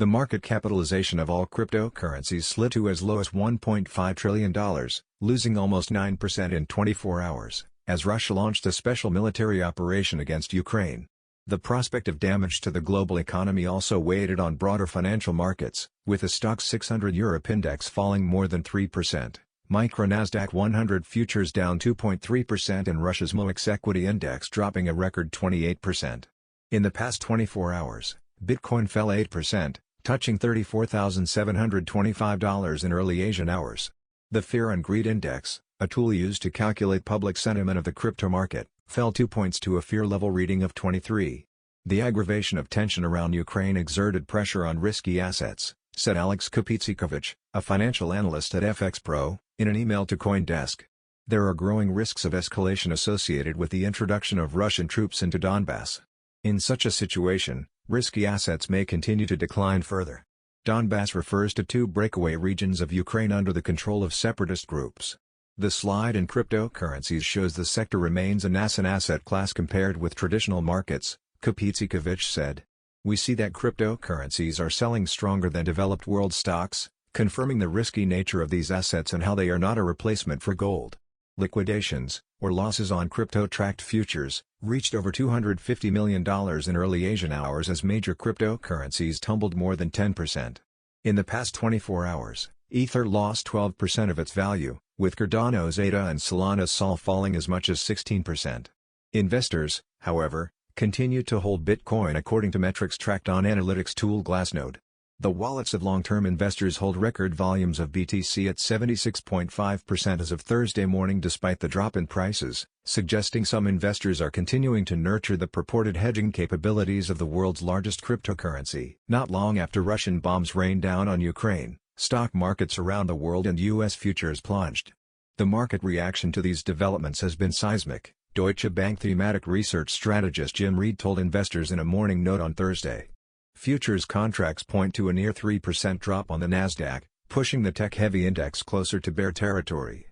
The market capitalization of all cryptocurrencies slid to as low as $1.5 trillion, losing almost 9% in 24 hours, as Russia launched a special military operation against Ukraine. The prospect of damage to the global economy also weighed on broader financial markets, with the Stoxx 600 Europe index falling more than 3%, Micro Nasdaq 100 futures down 2.3% and Russia's MOEX equity index dropping a record 28%. In the past 24 hours, Bitcoin fell 8%, touching $34,725 in early Asian hours. The Fear and Greed Index, a tool used to calculate public sentiment of the crypto market, fell 2 points to a fear level reading of 23. The aggravation of tension around Ukraine exerted pressure on risky assets, said Alex Kapitsikovic, a financial analyst at FX Pro, in an email to CoinDesk. There are growing risks of escalation associated with the introduction of Russian troops into Donbass. In such a situation, risky assets may continue to decline further. Donbass refers to two breakaway regions of Ukraine under the control of separatist groups. The slide in cryptocurrencies shows the sector remains a nascent asset class compared with traditional markets, Kapitsikovic said. We see that cryptocurrencies are selling stronger than developed world stocks, confirming the risky nature of these assets and how they are not a replacement for gold. Liquidations, or losses on crypto-tracked futures, reached over $250 million in early Asian hours as major cryptocurrencies tumbled more than 10%. In the past 24 hours, Ether lost 12% of its value, with Cardano's ADA and Solana's SOL falling as much as 16%. Investors, however, continued to hold Bitcoin according to metrics tracked on analytics tool Glassnode. The wallets of long-term investors hold record volumes of BTC at 76.5% as of Thursday morning despite the drop in prices, suggesting some investors are continuing to nurture the purported hedging capabilities of the world's largest cryptocurrency. Not long after Russian bombs rained down on Ukraine, stock markets around the world and U.S. futures plunged. The market reaction to these developments has been seismic, Deutsche Bank thematic research strategist Jim Reed told investors in a morning note on Thursday. Futures contracts point to a near 3% drop on the Nasdaq, pushing the tech-heavy index closer to bear territory.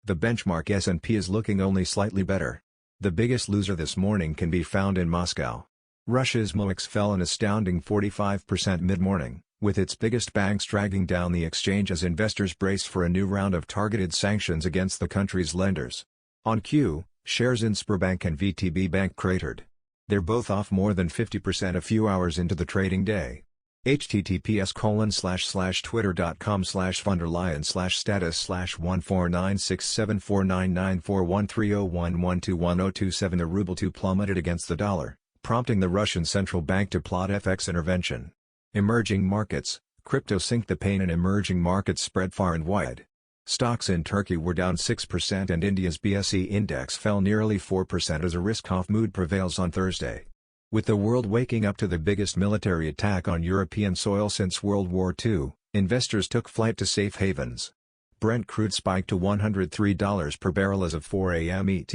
The benchmark S&P is looking only slightly better. The biggest loser this morning can be found in Moscow. Russia's MOEX fell an astounding 45% mid-morning, with its biggest banks dragging down the exchange as investors brace for a new round of targeted sanctions against the country's lenders. On Q, shares in Sberbank and VTB Bank cratered. They're both off more than 50% a few hours into the trading day. https://twitter.com/funderlion/status/1496749941301121027. The ruble too plummeted against the dollar, prompting the Russian central bank to plot FX intervention. Emerging markets, crypto sink the pain and emerging markets spread far and wide. Stocks in Turkey were down 6% and India's BSE index fell nearly 4% as a risk-off mood prevails on Thursday. With the world waking up to the biggest military attack on European soil since World War II, investors took flight to safe havens. Brent crude spiked to $103 per barrel as of 4 a.m. ET.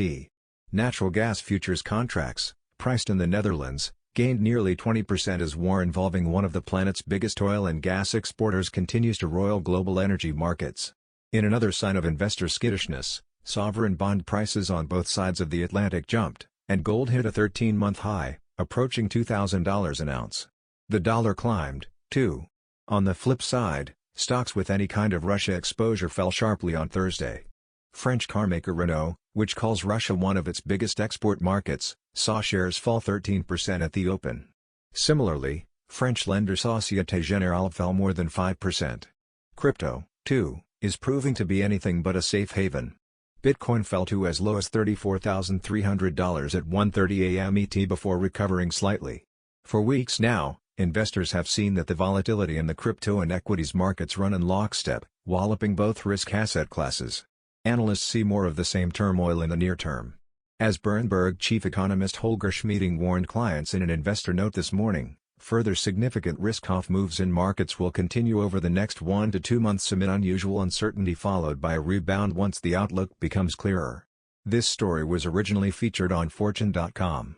Natural gas futures contracts, priced in the Netherlands, gained nearly 20% as war involving one of the planet's biggest oil and gas exporters continues to roil global energy markets. In another sign of investor skittishness, sovereign bond prices on both sides of the Atlantic jumped, and gold hit a 13-month high, approaching $2,000 an ounce. The dollar climbed, too. On the flip side, stocks with any kind of Russia exposure fell sharply on Thursday. French carmaker Renault, which calls Russia one of its biggest export markets, saw shares fall 13% at the open. Similarly, French lender Société Générale fell more than 5%. Crypto, too, is proving to be anything but a safe haven. Bitcoin fell to as low as $34,300 at 1:30 a.m. ET before recovering slightly. For weeks now, investors have seen that the volatility in the crypto and equities markets run in lockstep, walloping both risk asset classes. Analysts see more of the same turmoil in the near term. As Berenberg chief economist Holger Schmieding warned clients in an investor note this morning, further significant risk-off moves in markets will continue over the next 1 to 2 months amid unusual uncertainty followed by a rebound once the outlook becomes clearer. This story was originally featured on Fortune.com.